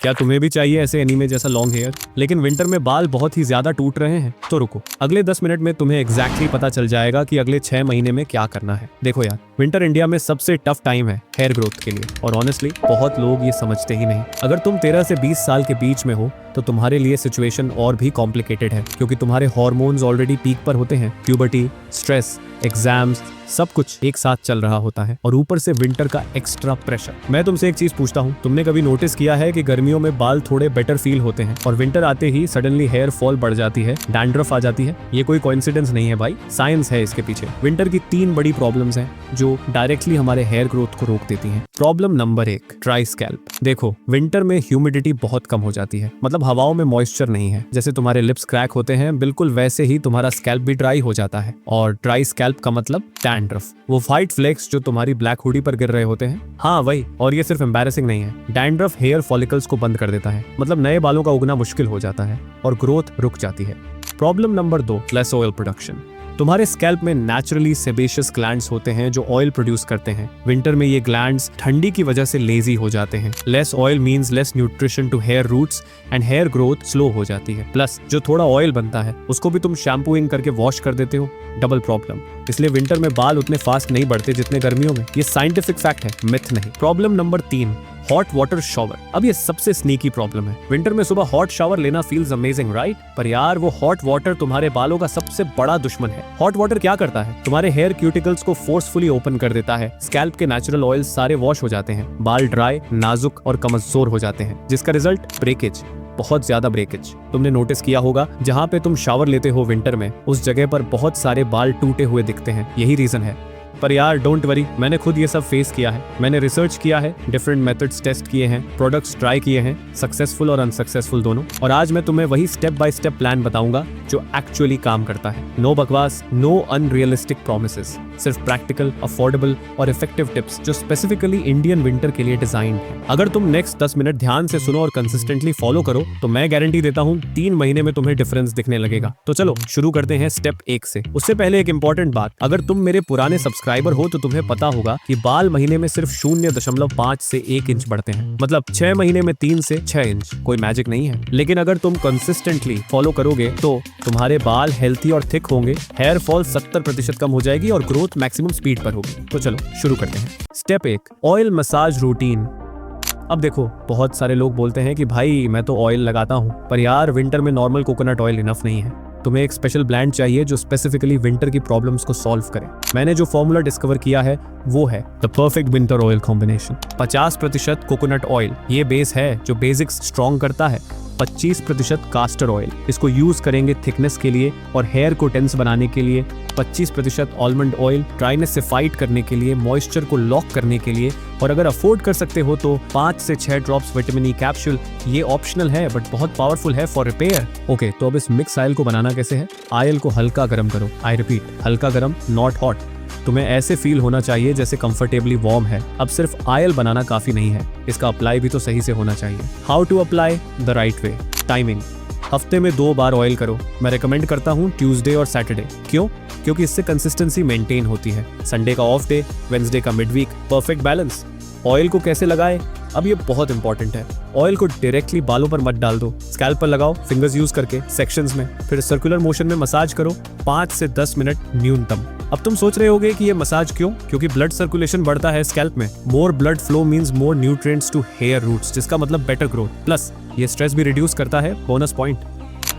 क्या तुम्हें भी चाहिए ऐसे एनीमे जैसा लॉन्ग हेयर, लेकिन विंटर में बाल बहुत ही ज्यादा टूट रहे हैं? तो रुको, अगले 10 मिनट में तुम्हें एग्जैक्टली पता चल जाएगा कि अगले 6 महीने में क्या करना है। देखो यार, विंटर इंडिया में सबसे टफ टाइम है हेयर ग्रोथ के लिए, और ऑनेस्टली बहुत लोग ये समझते ही नहीं। अगर तुम 13 से 20 साल के बीच में हो तो तुम्हारे लिए सिचुएशन और भी कॉम्प्लिकेटेड है, क्योंकि तुम्हारे हार्मोन्स ऑलरेडी पीक पर होते हैं। प्यूबर्टी, स्ट्रेस, एग्जाम्स, सब कुछ एक साथ चल रहा होता है, और ऊपर से विंटर का एक्स्ट्रा प्रेशर। मैं तुमसे एक चीज पूछता हूँ, तुमने कभी नोटिस किया है कि गर्मियों में बाल थोड़े बेटर फील होते हैं और विंटर आते ही सडनली हेयर फॉल बढ़ जाती है, डैंड्रफ आ जाती है? ये कोई कोइंसिडेंस नहीं है भाई, साइंस है इसके पीछे। विंटर की 3 बड़ी प्रॉब्लम्स हैं जो डायरेक्टली हमारे हेयर ग्रोथ को रोक देती हैं। Problem number 1, dry scalp. देखो, विंटर में ह्यूमिडिटी बहुत कम हो जाती है, मतलब हवाओं में मॉइस्चर नहीं है। जैसे तुम्हारे लिप्स क्रैक होते हैं, बिल्कुल वैसे ही तुम्हारा स्कैल्प भी ड्राई हो जाता है। और ड्राई स्कैल्प का मतलब डैंड्रफ, वो व्हाइट फ्लेक्स जो तुम्हारी ब्लैक हुडी पर गिर रहे होते हैं। हाँ वही, और ये सिर्फ एम्बैरेसिंग नहीं है, डैंड्रफ हेयर फॉलिकल्स को बंद कर देता है, मतलब नए बालों का उगना मुश्किल हो जाता है और ग्रोथ रुक जाती है। Problem number 2, less oil production. तुम्हारे स्कैल्प में नेचुरली सेबेशियस ग्लैंड्स होते हैं जो ऑयल प्रोड्यूस करते हैं। विंटर में ये ग्लैंड्स ठंडी की वजह से लेजी हो जाते हैं। Less oil means less nutrition to hair roots and hair growth slow हो जाती है। प्लस जो थोड़ा ऑयल बनता है उसको भी तुम शैम्पूइंग करके वॉश कर देते हो, डबल प्रॉब्लम। इसलिए विंटर में बाल उतने फास्ट नहीं बढ़ते जितने गर्मियों में। ये साइंटिफिक फैक्ट है, मिथ नहीं। Problem number 3, hot water shower. अब ये सबसे स्नीकी प्रॉब्लम है। विंटर में सुबह हॉट शावर लेना फील्स अमेजिंग, राइट? पर यार वो हॉट वाटर तुम्हारे बालों का सबसे बड़ा दुश्मन है। हॉट वाटर क्या करता है? तुम्हारे हेयर क्यूटिकल्स को फोर्सफुली ओपन कर देता है। स्कैल्प के नेचुरल ऑयल सारे वॉश हो जाते हैं, बाल ड्राई, नाजुक और कमजोर हो जाते हैं, जिसका रिजल्ट ब्रेकेज, बहुत ज्यादा ब्रेकेज। तुमने नोटिस किया होगा, जहां पे तुम शावर लेते हो विंटर में, उस जगह पर बहुत सारे बाल टूटे हुए दिखते हैं। यही रीजन है। पर यार डोंट वरी, मैंने खुद ये सब फेस किया है। मैंने रिसर्च किया है, डिफरेंट मेथड्स टेस्ट किए हैं, प्रोडक्ट्स ट्राई किए हैं, सक्सेसफुल और अनसक्सेसफुल दोनों। और आज मैं तुम्हें वही स्टेप बाय स्टेप प्लान बताऊंगा जो एक्चुअली काम करता है। नो बकवास, नो अनरियलिस्टिक प्रोमिसेस, सिर्फ प्रैक्टिकल, अफोर्डेबल और इफेक्टिव टिप्स जो स्पेसिफिकली इंडियन विंटर के लिए डिजाइंड है। अगर तुम नेक्स्ट 10 मिनट ध्यान से सुनो और कंसिस्टेंटली फॉलो करो तो मैं गारंटी देता हूँ 3 महीने में तुम्हें डिफरेंस दिखने लगेगा। तो चलो शुरू करते हैं स्टेप 1 से। उससे पहले एक इंपॉर्टेंट बात, अगर तुम मेरे पुराने सब्सक्राइबर हो तो तुम्हें पता होगा कि बाल महीने में सिर्फ 0.5 से 1 इंच बढ़ते हैं, मतलब 6 महीने में 3 से 6 इंच। कोई मैजिक नहीं है, लेकिन अगर तुम कंसिस्टेंटली फॉलो करोगे तो तुम्हारे बाल हेल्थी और थिक होंगे, हेयर फॉल 70% कम हो जाएगी और ग्रोथ मैक्सिमम स्पीड पर होगी। तो चलो शुरू करते हैं। Step 1, oil massage routine. अब देखो, बहुत सारे लोग बोलते हैं कि भाई मैं तो ऑयल लगाता हूँ, पर यार विंटर में नॉर्मल कोकोनट ऑयल इनफ नहीं है। तुम्हें एक स्पेशल ब्लेंड चाहिए जो स्पेसिफिकली विंटर की प्रॉब्लम्स को सॉल्व करे। मैंने जो फॉर्मूला डिस्कवर किया है वो है the perfect winter oil combination. 50% coconut oil, ये बेस है जो बेसिक्स स्ट्रॉन्ग करता है। 25% कास्टर ऑयल, इसको यूज करेंगे थिकनेस के लिए और हेयर को टेंस बनाने के लिए। 25% आलमंड ऑयल, ड्राइनेस से फाइट करने के लिए, मॉइस्चर को लॉक करने के लिए। और अगर अफोर्ड कर सकते हो तो 5 से 6 ड्रॉप्स विटामिन ई कैप्सूल। ये ऑप्शनल है बट बहुत पावरफुल है फॉर रिपेयर। ओके, तो अब इस मिक्स ऑयल को बनाना कैसे है? ऑयल को हल्का गर्म करो। आई रिपीट, हल्का गर्म, नॉट हॉट। तुम्हें ऐसे फील होना चाहिए जैसे कंफर्टेबली वार्म है। अब सिर्फ ऑयल बनाना काफी नहीं है, इसका अप्लाई भी तो सही से होना चाहिए। How to apply the right way? Timing, हफ्ते में 2 बार ऑयल करो। मैं रेकमेंड करता हूँ ट्यूसडे और सैटरडे। क्यों? क्योंकि इससे कंसिस्टेंसी मेंटेन होती है। संडे का ऑफ डे, वेंसडे का mid week, perfect balance. Oil को कैसे लगाएं? अब ये बहुत इंपॉर्टेंट है। ऑयल को डायरेक्टली बालों पर मत डाल दो, स्कैल्प पर लगाओ फिंगर्स यूज करके सेक्शंस में, फिर सर्कुलर मोशन में मसाज करो 5 से 10 मिनट न्यूनतम। अब तुम सोच रहे होगे कि ये मसाज क्यों? क्योंकि ब्लड सर्कुलेशन बढ़ता है स्कैल्प में। More blood flow means more nutrients to hair roots, जिसका मतलब बेटर ग्रोथ। प्लस ये स्ट्रेस भी रिड्यूस करता है, bonus point.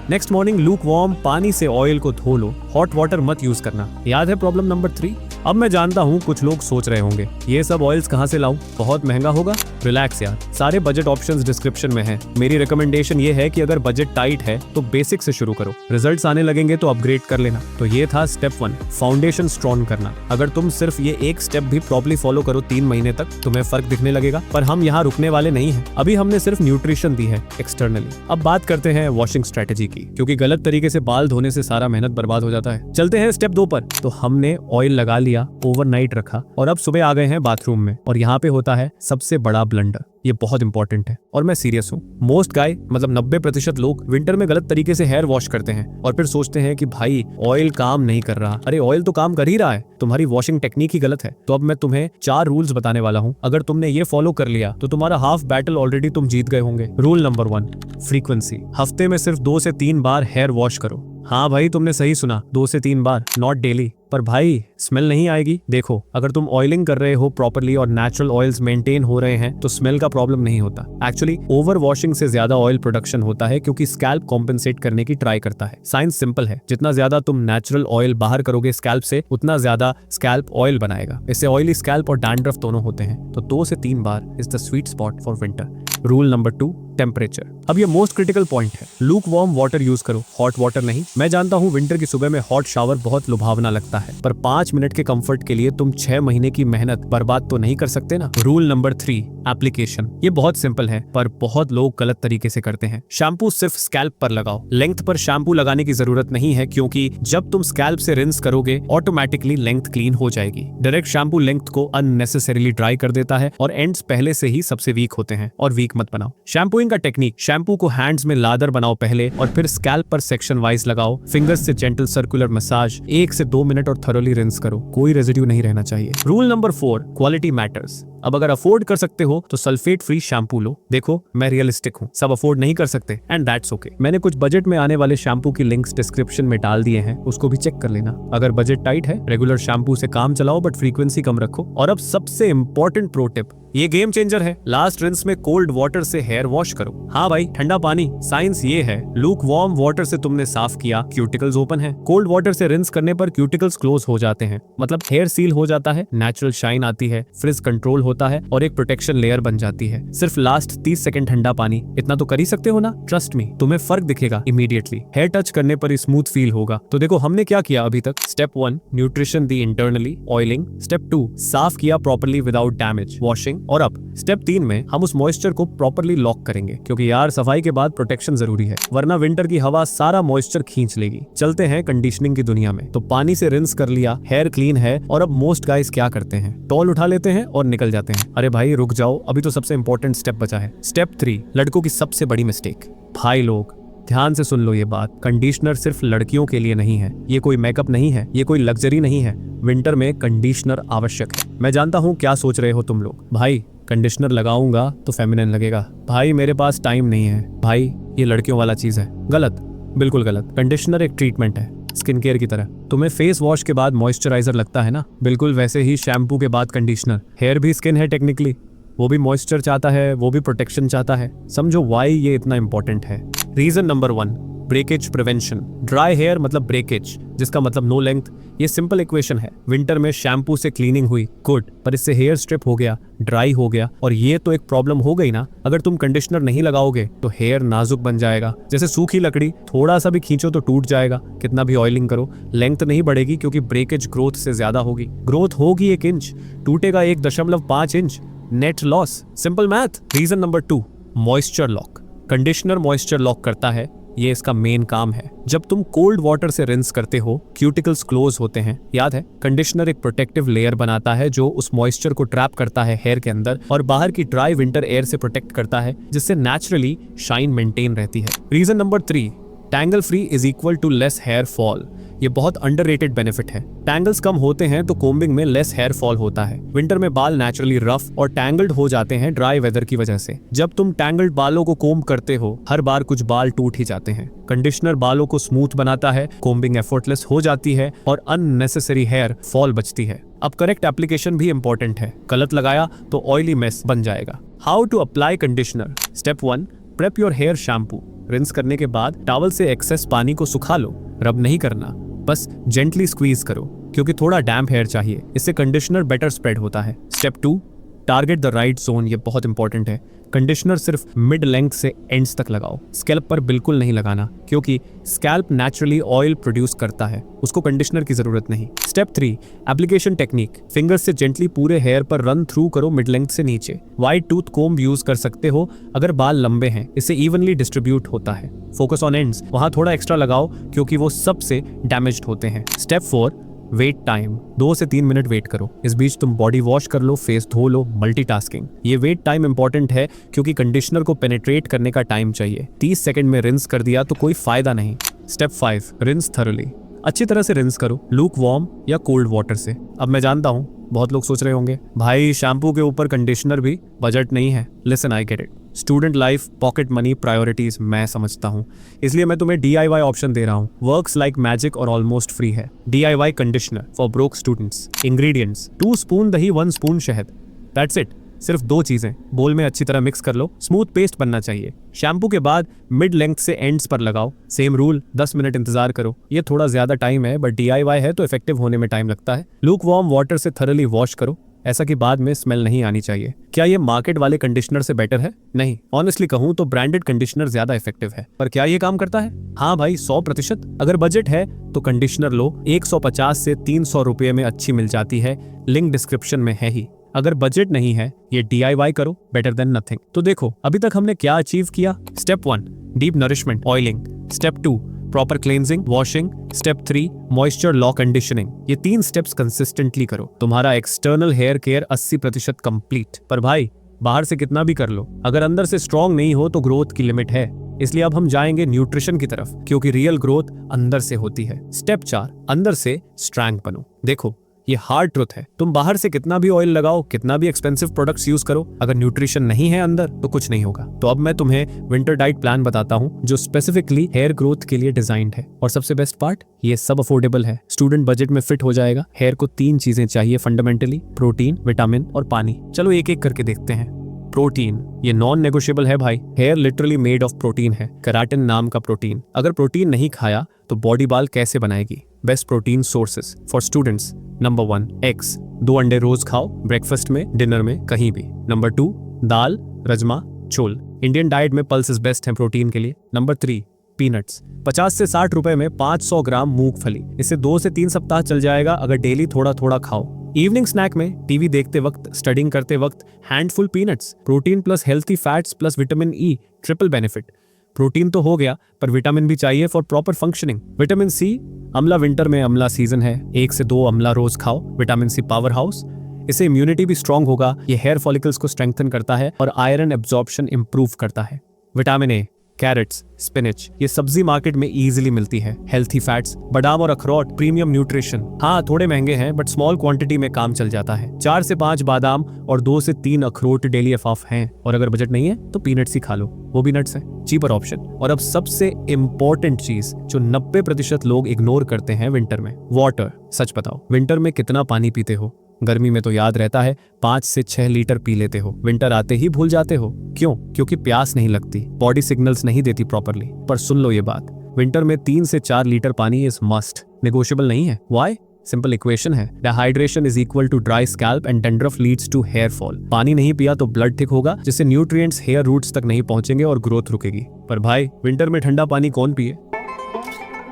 Next morning lukewarm पानी से ऑयल को धो लो, हॉट वाटर मत यूज करना। याद है प्रॉब्लम नंबर 3? अब मैं जानता हूँ कुछ लोग सोच रहे होंगे ये सब ऑयल्स कहाँ से लाऊं, बहुत महंगा होगा। रिलैक्स यार, सारे बजट ऑप्शंस डिस्क्रिप्शन में हैं। मेरी रिकमेंडेशन ये है कि अगर बजट टाइट है तो बेसिक से शुरू करो, रिजल्ट्स आने लगेंगे तो अपग्रेड कर लेना। तो ये था स्टेप 1, फाउंडेशन स्ट्रॉन्ग करना। अगर तुम सिर्फ ये एक स्टेप भी प्रॉपर्ली फॉलो करो 3 महीने तक, तुम्हें फर्क दिखने लगेगा। पर हम यहाँ रुकने वाले नहीं हैं, अभी हमने सिर्फ न्यूट्रिशन दी है एक्सटर्नली। अब बात करते हैं वॉशिंग स्ट्रेटेजी की, क्योंकि गलत तरीके से बाल धोने से सारा मेहनत बर्बाद हो जाता है। चलते हैं स्टेप 2 पर। तो हमने ऑयल लगा लिया, लिया, ओवरनाइट रखा और अब सुबह आ गए हैं बाथरूम में। और यहाँ पे होता है सबसे बड़ा ब्लंडर। ये बहुत इंपॉर्टेंट है और मैं सीरियस हूँ। मोस्ट गाय मतलब 90% लोग विंटर में गलत तरीके से हेयर वॉश करते हैं और फिर सोचते हैं कि भाई ऑयल काम नहीं कर रहा। अरे ऑयल तो काम कर ही रहा है, तुम्हारी वॉशिंग टेक्निक ही गलत है। तो अब मैं तुम्हें 4 रूल्स बताने वाला हूँ। अगर तुमने ये फॉलो कर लिया तो तुम्हारा हाफ बैटल ऑलरेडी तुम जीत गए होंगे। Rule number 1, frequency. हफ्ते में सिर्फ 2 से 3 बार हेयर वॉश करो। हाँ भाई, तुमने सही सुना, 2 से 3 बार, नॉट डेली। पर भाई स्मेल नहीं आएगी। देखो, अगर तुम ऑयलिंग कर रहे हो प्रॉपरली और नेचुरल ऑयल्स मेंटेन हो रहे हैं तो स्मेल का प्रॉब्लम नहीं होता। एक्चुअली ओवर वॉशिंग से ज्यादा ऑयल प्रोडक्शन होता है क्योंकि स्कैल्प कॉम्पेंसेट करने की ट्राई करता है। साइंस सिंपल है, जितना ज्यादा तुम नेचुरल ऑयल बाहर करोगे स्कैल्प से, उतना ज्यादा स्कैल्प ऑयल बनाएगा। इससे ऑयली स्कैल्प और डैंड्रफ दोनों होते हैं। तो 2 से 3 bar is the sweet spot for winter. Rule number 2, temperature. अब ये मोस्ट क्रिटिकल पॉइंट है। लूक वार्म वाटर यूज करो, हॉट वाटर नहीं। मैं जानता हूँ विंटर की सुबह में हॉट शावर बहुत लुभावना लगता है, पर 5 मिनट के कंफर्ट के लिए तुम 6 महीने की मेहनत बर्बाद तो नहीं कर सकते ना। Rule number 3, application. ये बहुत सिंपल है पर बहुत लोग गलत तरीके से करते हैं। शैम्पू सिर्फ स्कैल्प पर लगाओ, लेंथ पर शैम्पू लगाने की जरूरत नहीं है क्योंकि जब तुम स्कैल्प से रिंस करोगे ऑटोमेटिकली लेंथ क्लीन हो जाएगी। डायरेक्ट शैम्पू लेंथ को अननेसेसरीली ड्राई कर देता है और एंड्स पहले से ही सबसे वीक होते हैं। और वीक मत बनाओ। शैम्पूइंग का टेक्निक, शैम्पू को हैंड्स में लादर बनाओ पहले और फिर स्कैल्प पर सेक्शन वाइज लगाओ। फिंगर्स से जेंटल सर्कुलर मसाज, 1 से 2 मिनट और थरोली रिंस करो। कोई रेजिड्यू नहीं रहना चाहिए। Rule number 4, quality matters. अब अगर अफोर्ड कर सकते हो तो सल्फेट फ्री शैम्पू लो। देखो, मैं रियलिस्टिक हूँ, सब अफोर्ड नहीं कर सकते एंड दैट्स ओके। मैंने कुछ बजट में आने वाले शैम्पू की लिंक्स डिस्क्रिप्शन में डाल दिए हैं, उसको भी चेक कर लेना। अगर बजट टाइट है, रेगुलर शैम्पू से काम चलाओ बट फ्रीक्वेंसी कम रखो। और अब सबसे इंपॉर्टेंट प्रो टिप, ये गेम चेंजर है। लास्ट रिंस में कोल्ड वाटर से हेयर वॉश करो। हाँ भाई, ठंडा पानी। साइंस ये है, लूक वार्म वाटर से तुमने साफ किया, क्यूटिकल्स ओपन है। कोल्ड वाटर से रिंस करने पर क्यूटिकल्स क्लोज हो जाते हैं, मतलब हेयर सील हो जाता है, नेचुरल शाइन आती है, फ्रिज कंट्रोल होता है और एक प्रोटेक्शन लेयर बन जाती है। सिर्फ लास्ट 30 सेकंड ठंडा पानी, इतना तो कर ही सकते हो ना। ट्रस्ट मी, तुम्हें फर्क दिखेगा इमीडिएटली। हेयर टच करने पर स्मूथ फील होगा। तो देखो हमने क्या किया अभी तक। स्टेप 1, न्यूट्रिशन दी इंटरनली, ऑयलिंग। स्टेप 2, साफ किया प्रॉपर्ली विदाउट डैमेज, वॉशिंग। और अब स्टेप 3 में हम उस मॉइस्चर को प्रॉपर्ली लॉक करेंगे क्योंकि यार सफाई के बाद प्रोटेक्शन जरूरी है, वरना विंटर की हवा सारा मॉइस्चर खींच लेगी। चलते हैं कंडीशनिंग की दुनिया में। तो पानी से रिंस कर लिया, हेयर क्लीन है और अब मोस्ट गाइस क्या करते हैं, टॉल उठा लेते हैं और निकल जाते हैं। अरे भाई रुक जाओ, अभी तो सबसे इंपॉर्टेंट स्टेप बचा है। स्टेप 3, लड़कों की सबसे बड़ी मिस्टेक। भाई लोग ध्यान से सुन लो ये बात, कंडीशनर सिर्फ लड़कियों के लिए नहीं है। ये कोई मेकअप नहीं है, ये कोई लग्जरी नहीं है। विंटर में कंडीशनर आवश्यक है। मैं जानता हूँ क्या सोच रहे हो तुम लोग, भाई कंडीशनर लगाऊंगा तो फेमिनिन लगेगा। भाई मेरे पास टाइम नहीं है। भाई ये लड़कियों वाला चीज है। गलत, बिल्कुल गलत। कंडीशनर एक ट्रीटमेंट है, स्किन केयर की तरह। तुम्हें फेस वॉश के बाद मॉइस्चराइजर लगता है ना, बिल्कुल वैसे ही शैम्पू के बाद कंडीशनर। हेयर भी स्किन है टेक्निकली, वो भी मॉइस्चर चाहता है, वो भी प्रोटेक्शन चाहता है। समझो वाई ये इतना इंपॉर्टेंट है। Reason number 1, breakage prevention. Dry hair मतलब ब्रेकेज, जिसका मतलब नो लेंथ। ये सिंपल इक्वेशन है। विंटर में शैम्पू से क्लीनिंग हुई, गुड, पर इससे हेयर स्ट्रिप हो गया, ड्राई हो गया और ये तो एक प्रॉब्लम हो गई ना। अगर तुम कंडीशनर नहीं लगाओगे तो हेयर नाजुक बन जाएगा, जैसे सूखी लकड़ी, थोड़ा सा भी खींचो तो टूट जाएगा। कितना भी ऑयलिंग करो, लेंथ नहीं बढ़ेगी क्योंकि ब्रेकेज ग्रोथ से ज्यादा होगी। ग्रोथ होगी 1 इंच, टूटेगा 1.5 inch, net loss. Simple math. Reason number 2, moisture lock. Conditioner moisture lock करता है, ये इसका मेन काम है। जब तुम कोल्ड वाटर से रिंस करते हो, क्यूटिकल्स क्लोज होते हैं, याद है। कंडीशनर एक प्रोटेक्टिव लेयर बनाता है जो उस मॉइस्चर को ट्रैप करता है हेयर के अंदर और बाहर की ड्राई विंटर एयर से प्रोटेक्ट करता है, जिससे नेचुरली शाइन मेंटेन रहती है। Reason number 3, tangle free is equal to less hair fall. ये बहुत अंडररेटेड बेनिफिट है। टैंगल्स कम होते हैं तो कोम्बिंग में लेस हेयर फॉल होता है। विंटर में बाल नेचुरली रफ और टैंगल्ड हो जाते हैं ड्राई वेदर की वजह से। जब तुम टैंगल्ड बालों को कोम्ब करते हो, हर बार कुछ बाल टूट ही जाते हैं। कंडीशनर बालों को स्मूथ बनाता है, कोम्बिंग एफर्टलेस हो जाती है और अननेसेसरी हेयर फॉल बचती है। अब करेक्ट एप्लीकेशन भी इंपॉर्टेंट है, गलत लगाया तो ऑयली मेस बन जाएगा। How to apply conditioner. Step 1, prep your hair shampoo. Rinse करने के बाद टॉवल से एक्सेस पानी को सुखा लो, रब नहीं करना, बस जेंटली स्क्वीज करो क्योंकि थोड़ा डैम्प हेयर चाहिए, इससे कंडीशनर बेटर स्प्रेड होता है। Step 2, target the right zone. ये बहुत इंपॉर्टेंट है। कंडीशनर सिर्फ मिड लेंथ से एंड्स तक लगाओ, स्कैल्प पर बिल्कुल नहीं लगाना क्योंकि स्कैल्प नेचुरली ऑयल प्रोड्यूस करता है, उसको कंडीशनर की जरूरत नहीं। Step 3, application technique. फिंगर्स से जेंटली पूरे हेयर पर रन थ्रू करो मिड लेंथ से नीचे। वाइड टूथ कोम्ब यूज कर सकते हो अगर बाल लंबे हैं, इससे इवनली डिस्ट्रीब्यूट होता है। फोकस ऑन एंड्स, वहां थोड़ा एक्स्ट्रा लगाओ क्योंकि वो सबसे डैमेज्ड होते हैं। स्टेप 4, वेट टाइम 2 से 3 मिनट वेट करो। इस बीच तुम बॉडी वॉश कर लो, फेस धो लो, मल्टीटास्किंग। ये वेट टाइम इंपॉर्टेंट है क्योंकि कंडीशनर को पेनिट्रेट करने का टाइम चाहिए। 30 सेकंड में रिंस कर दिया तो कोई फायदा नहीं। Step 5, rinse thoroughly. अच्छी तरह से रिंस करो, लूक वार्म या कोल्ड वाटर से। अब मैं जानता हूँ बहुत लोग सोच रहे होंगे भाई शैम्पू के ऊपर कंडीशनर भी, बजट नहीं है। Listen, I get it. Student life, pocket money, priorities मैं समझता हूँ, इसलिए मैं तुम्हें DIY ऑप्शन दे रहा हूँ। वर्क्स लाइक मैजिक और ऑलमोस्ट फ्री है। DIY conditioner for broke students. Ingredients 2 spoon दही, 1 स्पून शहद। That's it. सिर्फ 2 चीजें बोल में अच्छी तरह मिक्स कर लो। स्मूथ पेस्ट बनना चाहिए। शैम्पू के बाद मिड लेंथ से एंड्स पर लगाओ। सेम रूल, 10 मिनट इंतजार करो। ये थोड़ा ज्यादा टाइम है बट DIY है तो इफेक्टिव होने में टाइम लगता है। लूक वार्म वाटर से थरली वॉश करो, ऐसा कि बाद में स्मेल नहीं आनी चाहिए। क्या ये मार्केट वाले कंडीशनर से बेटर है? नहीं। ऑनेस्टली कहूं तो ब्रांडेड कंडीशनर ज्यादा इफेक्टिव है। पर क्या ये काम करता है? हाँ भाई, 100%। अगर बजट है तो कंडीशनर लो, 150 से 300 रुपये में अच्छी मिल जाती है। लिंक डिस्क्रिप्शन में है ही। अगर बजट नहीं है, ये DIY करो, बेटर देन नथिंग। तो देखो अभी तक हमने क्या अचीव किया। Step 1, deep nourishment, oiling. Step 2, proper cleansing, washing. Step 3, moisture law conditioning. ये 3 स्टेप्स कंसिस्टेंटली करो, तुम्हारा एक्सटर्नल हेयर केयर 80% कंप्लीट। पर भाई बाहर से कितना भी कर लो, अगर अंदर से स्ट्रांग नहीं हो तो ग्रोथ की लिमिट है। इसलिए अब हम जाएंगे न्यूट्रिशन की तरफ, क्योंकि रियल ग्रोथ अंदर से होती है। स्टेप 4, अंदर से स्ट्रैंग बनो। देखो ये हार्ड ट्रुथ है, तुम बाहर से कितना भी ऑयल लगाओ, कितना भी एक्सपेंसिव प्रोडक्ट्स यूज करो, अगर न्यूट्रिशन नहीं है अंदर तो कुछ नहीं होगा। तो अब मैं तुम्हें विंटर डाइट प्लान बताता हूँ जो स्पेसिफिकली हेयर ग्रोथ के लिए डिजाइंड है। और सबसे बेस्ट पार्ट, ये सब अफोर्डेबल है, स्टूडेंट बजट में फिट हो जाएगा। हेयर को 3 चीजें चाहिए फंडामेंटली, प्रोटीन, विटामिन और पानी। चलो एक एक करके देखते हैं। प्रोटीन, ये नॉन नेगोशिएबल है भाई। Hair literally made of protein है, केराटिन नाम का प्रोटीन। अगर प्रोटीन नहीं खाया तो बॉडी बाल कैसे बनाएगी? Best protein sources for students. Number 1, eggs. 2 अंडे रोज खाओ, ब्रेकफास्ट में, डिनर में, कहीं भी। नंबर 2, दाल, राजमा, चोल। इंडियन डाइट में पल्सेस बेस्ट है प्रोटीन के लिए। Number 3, peanuts. 50 से 60 रुपए में 500 ग्राम मूंगफली। इससे 2 से 3 सप्ताह चल जाएगा अगर डेली थोड़ा थोड़ा खाओ। इवनिंग स्नैक में, टीवी देखते वक्त, स्टडिंग करते वक्त, handful peanuts. Protein plus healthy fats plus vitamin E, triple benefit. Protein तो हो गया पर विटामिन भी चाहिए for proper functioning. Vitamin C, amla winter में अमला सीजन है, 1 से 2 अमला रोज खाओ। विटामिन सी पावर हाउस, इससे इम्यूनिटी भी स्ट्रांग होगा। ये हेयर फॉलिकल्स को स्ट्रेंथन करता है और आयरन एब्जॉर्प्शन इंप्रूव करता है। विटामिन ए, कैरेट्स, स्पिनच, ये सब्जी मार्केट में इजीली मिलती है। हेल्थी फैट्स, बादाम और अखरोट, प्रीमियम न्यूट्रिशन। हाँ थोड़े महंगे हैं बट स्मॉल क्वांटिटी में काम चल जाता है। 4 से 5 बादाम और 2 से 3 अखरोट डेली एफाफ हैं। और अगर बजट नहीं है तो पीनट्स ही खा लो, वो भी नट्स हैं, चीपर ऑप्शन। और अब सबसे इंपॉर्टेंट चीज जो 90% लोग इग्नोर करते हैं विंटर में, वाटर। सच बताओ विंटर में कितना पानी पीते हो? गर्मी में तो याद रहता है, 5 से 6 लीटर पी लेते हो, विंटर आते ही भूल जाते हो। क्यों? क्योंकि प्यास नहीं लगती, बॉडी सिग्नल्स नहीं देती प्रॉपरली। पर सुन लो ये बात, विंटर में 3 से 4 लीटर पानी इज मस्ट, नेगोशिएबल नहीं है। व्हाई? सिंपल इक्वेशन है, dehydration is equal to dry scalp and dandruff leads to hair fall. पानी नहीं पिया तो ब्लड थिक होगा, जिससे न्यूट्रिएंट्स हेयर रूट्स तक नहीं पहुंचेंगे और ग्रोथ रुकेगी। पर भाई विंटर में ठंडा पानी कौन पिए?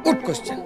Good question,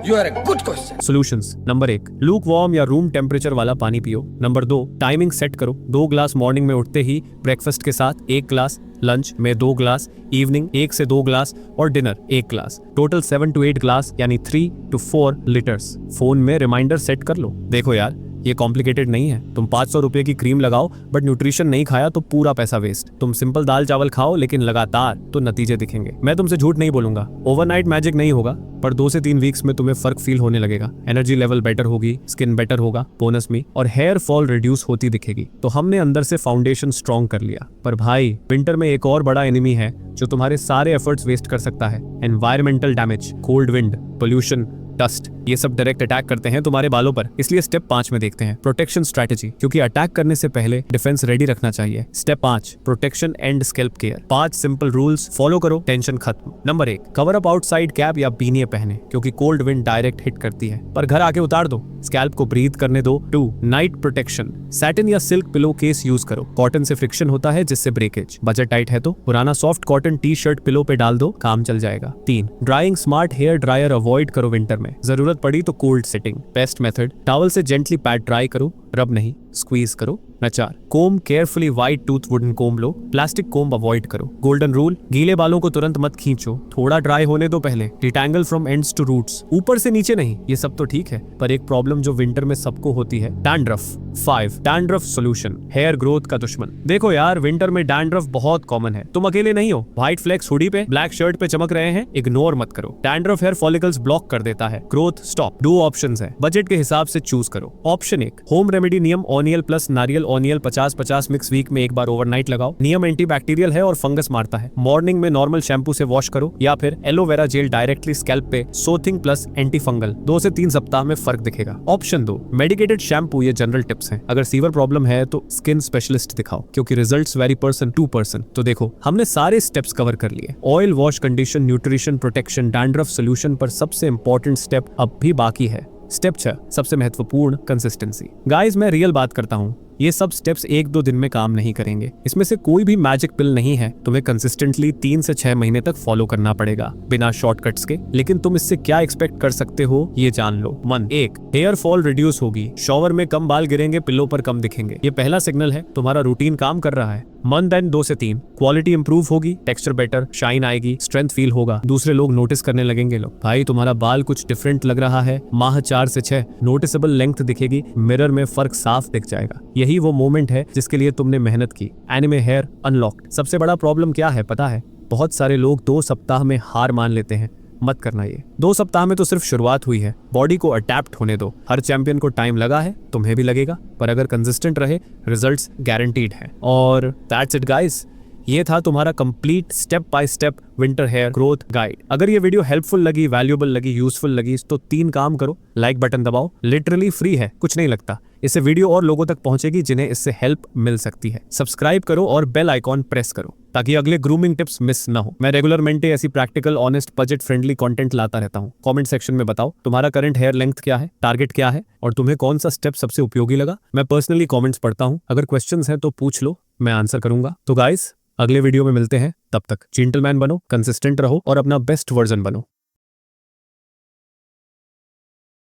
you are a good question. Solutions. Number 1, lukewarm या रूम टेम्परेचर वाला पानी पियो। नंबर 2, टाइमिंग सेट करो, 2 ग्लास मॉर्निंग में उठते ही ब्रेकफास्ट के साथ, 1 ग्लास लंच में, 2 ग्लास इवनिंग, 1 से 2 ग्लास और dinner 1 glass. Total 7 to 8 glass यानी 3 to 4 लीटर्स। फोन में रिमाइंडर सेट कर लो। देखो यार ये कॉम्प्लिकेटेड नहीं है, तुम 500 रुपए की क्रीम लगाओ बट न्यूट्रिशन नहीं खाया तो पूरा पैसा वेस्ट। तुम सिंपल दाल चावल खाओ लेकिन लगातार, तो नतीजे दिखेंगे। मैं तुमसे झूठ नहीं बोलूंगा, ओवरनाइट मैजिक नहीं होगा पर 2 से 3 वीक्स में तुम्हें फर्क फील होने लगेगा। एनर्जी लेवल बेटर होगी, स्किन बेटर होगा बोनस में, और हेयर फॉल रिड्यूस होती दिखेगी। तो हमने अंदर से फाउंडेशन स्ट्रॉन्ग कर लिया। पर भाई विंटर में एक और बड़ा एनिमी है जो तुम्हारे सारे एफर्ट्स वेस्ट कर सकता है, environmental damage. Cold wind, pollution, dust, ये सब डायरेक्ट अटैक करते हैं तुम्हारे बालों पर। इसलिए स्टेप 5 में देखते हैं प्रोटेक्शन स्ट्रेटेजी, क्योंकि अटैक करने से पहले डिफेंस रेडी रखना चाहिए। Step 5, protection and scalp care. 5 simple rules follow करो, टेंशन खत्म। Number 1, cover up outside cap या बीनिए पहने, क्योंकि कोल्ड विंड डायरेक्ट हिट करती है, पर घर आके उतार दो। स्कैल्प को ब्रीथ करने दो। 2, नाइट प्रोटेक्शन, सैटिन या सिल्क पिलो केस यूज करो, कॉटन से फ्रिक्शन होता है जिससे ब्रेकेज। बजट टाइट है तो पुराना soft cotton T shirt pillow पे डाल दो, काम चल जाएगा। 3, drying smart hair dryer avoid करो विंटर में, में। जरूरत पड़ी तो cold setting. Best method, towel से जेंटली पैड ड्राई करो, रब नहीं, स्क्वीज करो। न 4, comb carefully wide tooth wooden कोम लो, प्लास्टिक कोम अवॉइड करो। गोल्डन रूल, गीले बालों को तुरंत मत खींचो, थोड़ा ड्राई होने दो पहले। Detangle from ends to roots, ऊपर से नीचे नहीं। ये सब तो ठीक है, पर एक प्रॉब्लम जो विंटर में सबको होती है, dandruff. 5, dandruff solution, hair growth का दुश्मन। देखो यार, विंटर में डैंड्रफ बहुत कॉमन है, तुम अकेले नहीं हो। व्हाइट फ्लेक्स हुडी पे, ब्लैक शर्ट पे चमक रहे हैं, इग्नोर मत करो। डैंड्रफ हेयर फॉलिकल्स ब्लॉक कर देता है, ग्रोथ स्टॉप। 2 ऑप्शंस है, बजट के हिसाब से चूज करो। ऑप्शन 1, होम रेमेडी नियम ओनियल प्लस नारियल ओनियल 50-50 मिक्स वीक में एक बार ओवरनाइट लगाओ। नियम एंटीबैक्टीरियल है और फंगस मारता है। मॉर्निंग में नॉर्मल शैम्पू से वॉश करो या फिर एलोवेरा जेल डायरेक्टली स्कैल्प पे, सोथिंग प्लस एंटी फंगल। 2 से 3 सप्ताह में फर्क दिखेगा। Option 2, medicated shampoo. ये जनरल टिप्स हैं, अगर सीवर प्रॉब्लम है तो स्किन स्पेशलिस्ट दिखाओ, क्योंकि results very person to person. तो देखो, हमने सारे स्टेप्स कवर कर लिए। Oil, wash, condition, nutrition, protection, dandruff solution पर सबसे इंपॉर्टेंट स्टेप अब भी बाकी है। स्टेप 6, सबसे महत्वपूर्ण, कंसिस्टेंसी। गाइस, मैं रियल बात करता हूँ, ये सब स्टेप्स 1-2 दिन में काम नहीं करेंगे। इसमें से कोई भी मैजिक पिल नहीं है। तुम्हें कंसिस्टेंटली 3 से 6 महीने तक फॉलो करना पड़ेगा, बिना शॉर्टकट्स के। लेकिन तुम इससे क्या एक्सपेक्ट कर सकते हो, ये जान लो। 1, हेयर फॉल रिड्यूस होगी, शॉवर में कम बाल गिरेंगे, पिल्लों पर कम दिखेंगे। ये पहला सिग्नल है, तुम्हारा रूटीन काम कर रहा है। मंथ एंड 2 से 3, क्वालिटी इंप्रूव होगी, टेक्सचर बेटर, शाइन आएगी, स्ट्रेंथ फील होगा, दूसरे लोग नोटिस करने लगेंगे। लोग, भाई तुम्हारा बाल कुछ डिफरेंट लग रहा है। माह 4 से 6, नोटिसेबल लेंथ दिखेगी, मिरर में फर्क साफ दिख जाएगा। यही वो मोमेंट है जिसके लिए तुमने मेहनत की। Anime hair unlocked. सबसे बड़ा प्रॉब्लम क्या है पता है? बहुत सारे लोग 2 सप्ताह में हार मान लेते हैं। मत करना ये। 2 सप्ताह में तो सिर्फ शुरुआत हुई है, बॉडी को अडैप्ट होने दो। हर चैंपियन को टाइम लगा है, तुम्हें भी लगेगा, पर अगर कंसिस्टेंट रहे, रिजल्ट्स गारंटीड हैं। और दैट्स इट गाइस, ये था तुम्हारा complete step by step winter hair growth guide. अगर ये वीडियो हेल्पफुल लगी, वैल्यूएबल लगी, यूजफुल लगी तो 3 काम करो। लाइक बटन दबाओ, लिटरली फ्री है, कुछ नहीं लगता। इससे वीडियो और लोगों तक पहुंचेगी जिन्हें इससे हेल्प मिल सकती है। सब्सक्राइब करो और बेल आइकॉन प्रेस करो ताकि अगले ग्रूमिंग टिप्स मिस ना हो। मैं रेगुलर मेंटे ऐसी practical, honest, budget friendly content लाता रहता हूँ। कमेंट सेक्शन में बताओ तुम्हारा करंट हेयर लेंथ क्या है, टारगेट क्या है और तुम्हें कौन सा स्टेप सबसे उपयोगी लगा। मैं पर्सनली कमेंट्स पढ़ता हूँ, अगर क्वेश्चंस हैं तो पूछ लो, मैं आंसर करूंगा। तो गाइस, अगले वीडियो में मिलते हैं, तब तक जेंटलमैन बनो, कंसिस्टेंट रहो और अपना बेस्ट वर्जन बनो।